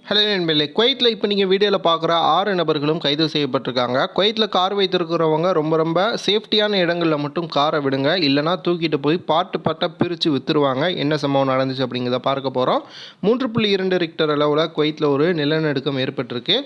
Hello நண்பர்களே, குவைத்தில் இப்போ நீங்கள் வீடியோவில் பார்க்குற 6 நபர்களும் கைது செய்யப்பட்டிருக்காங்க. குவைத்தில் கார் வைத்திருக்கிறவங்க ரொம்ப சேஃப்டியான இடங்களில் மட்டும் காரை விடுங்க, இல்லைனா தூக்கிட்டு போய் பாட்டாக பிரித்து விற்றுருவாங்க. என்ன சம்பவம் நடந்துச்சு அப்படிங்கிறத பார்க்க போகிறோம். 3.2 ரிக்டர் அளவில் குவைத்தில் ஒரு நிலநடுக்கம் ஏற்பட்டிருக்கு.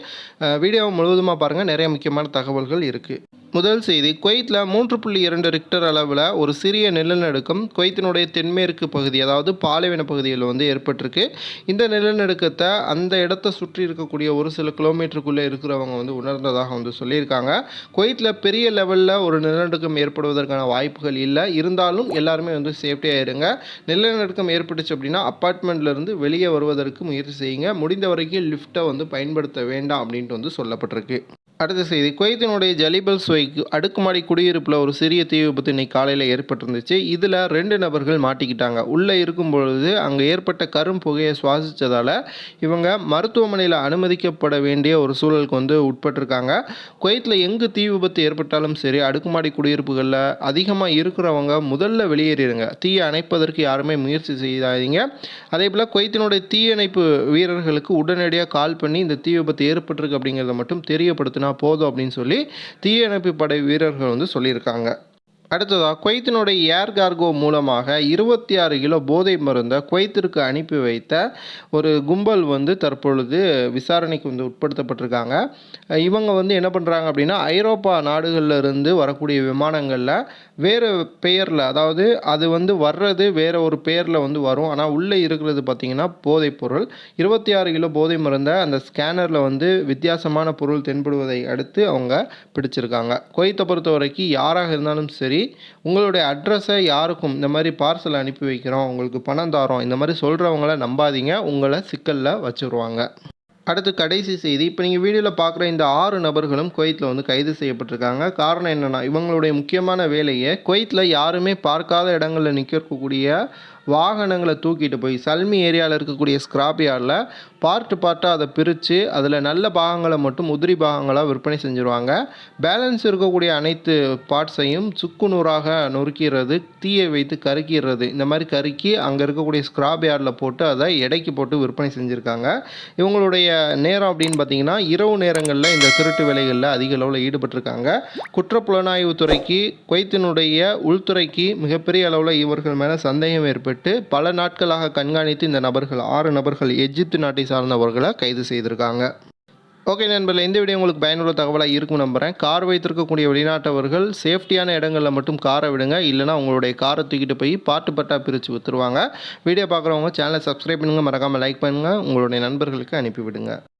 வீடியோவை முழுவதுமாக பாருங்கள், நிறைய முக்கியமான தகவல்கள் இருக்குது. முதல் செய்தி, குவைத்தில் 3.2 ரிக்டர் அளவில் ஒரு சிறிய நிலநடுக்கம் குவைத்தினுடைய தென்மேற்கு பகுதி, அதாவது பாலைவன பகுதியில் ஏற்பட்டிருக்கு. இந்த நிலநடுக்கத்தை அந்த இடத்தை சுற்றி இருக்கக்கூடிய ஒரு சில கிலோமீட்டருக்குள்ளே இருக்கிறவங்க உணர்ந்ததாக சொல்லியிருக்காங்க. குவைத்தில் பெரிய லெவலில் ஒரு நிலநடுக்கம் ஏற்படுவதற்கான வாய்ப்புகள் இல்லை. இருந்தாலும் எல்லாருமே சேஃப்டியாக இருங்க. நிலநடுக்கம் ஏற்பட்டுச்சு அப்படின்னா அப்பார்ட்மெண்ட்லேருந்து வெளியே வருவதற்கு முயற்சி செய்யுங்க. முடிந்த வரைக்கும் லிஃப்ட்டை பயன்படுத்த வேண்டாம் அப்படின்ட்டு சொல்லப்பட்டிருக்கு. அடுத்த செய்தி, குவைத்தினுடைய ஜலிபல் ஸ்வைக் அடுக்குமாடி குடியிருப்பில் ஒரு சிறிய தீ விபத்து இன்னைக்கு காலையில் ஏற்பட்டிருந்துச்சு. இதில் 2 நபர்கள் மாட்டிக்கிட்டாங்க. உள்ளே இருக்கும் பொழுது அங்கே ஏற்பட்ட கரும் புகையை சுவாசித்ததால் இவங்க மருத்துவமனையில் அனுமதிக்கப்பட வேண்டிய ஒரு சூழலுக்கு உட்பட்டிருக்காங்க. குவைத்தில் எங்கு தீ விபத்து ஏற்பட்டாலும் சரி, அடுக்குமாடி குடியிருப்புகளில் அதிகமாக இருக்கிறவங்க முதல்ல வெளியேறிடுங்க. தீயை அணைப்பதற்கு யாருமே முயற்சி செய்யாதீங்க. அதே போல் குவைத்தினுடைய தீயணைப்பு வீரர்களுக்கு உடனடியாக கால் பண்ணி இந்த தீ விபத்து ஏற்பட்டிருக்கு அப்படிங்கிறத மட்டும் தெரியப்படுத்தினா போதும் அப்படின்னு சொல்லி தீயணைப்பு படை வீரர்கள் சொல்லியிருக்காங்க. அடுத்ததாக, குவைத்தினுடைய ஏர் கார்கோ மூலமாக 26 கிலோ போதை மருந்தை குவைத்திற்கு அனுப்பி வைத்த ஒரு கும்பல் தற்பொழுது விசாரணைக்கு உட்படுத்தப்பட்டிருக்காங்க. இவங்க என்ன பண்ணுறாங்க அப்படின்னா, ஐரோப்பா நாடுகளில் இருந்து வரக்கூடிய விமானங்களில் வேறு பெயரில், அதாவது அது வர்றது வேறு ஒரு பெயரில் வரும். ஆனால் உள்ளே இருக்கிறது பார்த்திங்கன்னா போதைப் பொருள். 26 கிலோ போதை மருந்தை அந்த ஸ்கேனரில் வித்தியாசமான பொருள் தென்படுவதை அடுத்து அவங்க பிடிச்சிருக்காங்க. குவைத்தை பொறுத்த வரைக்கும் யாராக இருந்தாலும் சரி, உங்களுடைய அட்ரஸை யாருக்கும் இந்த மாதிரி பார்சல் அனுப்பி வைக்கிறோம், உங்களுக்கு பணம் தாரோம், இந்த மாதிரி சொல்கிறவங்கள நம்பாதீங்க. உங்களை சிக்கலில் வச்சுருவாங்க. அடுத்து கடைசி செய்தி, இப்போ நீங்கள் வீடியோவில் பார்க்குற இந்த 6 நபர்களும் குவைத்தில் கைது செய்யப்பட்டிருக்காங்க. காரணம் என்னென்னா, இவங்களுடைய முக்கியமான வேலையை குவைத்தில் யாருமே பார்க்காத இடங்களில் நிற்கக்கூடிய வாகனங்களை தூக்கிட்டு போய் சல்மி ஏரியாவில் இருக்கக்கூடிய ஸ்கிராப் யார்டில் பார்ட்டாக அதை பிரித்து அதில் நல்ல பாகங்களை மட்டும் உதிரி பாகங்களாக விற்பனை செஞ்சுருவாங்க. பேலன்ஸ் இருக்கக்கூடிய அனைத்து பார்ட்ஸையும் சுக்குநூறாக நொறுக்கிறது, தீயை வைத்து கருக்கிறது. இந்த மாதிரி கருக்கி அங்கே இருக்கக்கூடிய ஸ்கிராப் யார்டில் போட்டு அதை எடைக்கு போட்டு விற்பனை செஞ்சுருக்காங்க. இவங்களுடைய நேரம் அப்படின்னு பார்த்தீங்கன்னா, இரவு நேரங்களில் இந்த திருட்டு வேலைகளில் அதிக அளவில் ஈடுபட்டிருக்காங்க. குற்றப்புலனாய்வு துறைக்கு, குவைத்தினுடைய உள்துறைக்கு மிகப்பெரிய அளவில் இவர்கள் மேலே சந்தேகம் ஏற்பட்டு பல நாட்களாக கண்காணித்து இந்த நபர்கள் 6 நபர்கள் எகிப்து நாட்டை சார்ந்தவர்களை கைது செய்திருக்காங்க. ஓகே நண்பர்களே, இந்த வீடியோ உங்களுக்கு பயனுள்ள தகவலாக இருக்கும் நம்புகிறேன். கார் வைத்திருக்கக்கூடிய வெளிநாட்டவர்கள் சேஃப்டியான இடங்களில் மட்டும் காரை விடுங்க, இல்லைனா உங்களுடைய காரை தூக்கிட்டு போய் பாட்டாக பிரித்து விற்றுருவாங்க. வீடியோ பார்க்குறவங்க சேனலை சப்ஸ்கிரைப் பண்ணுங்கள், மறக்காமல் லைக் பண்ணுங்கள், உங்களுடைய நண்பர்களுக்கு அனுப்பிவிடுங்க.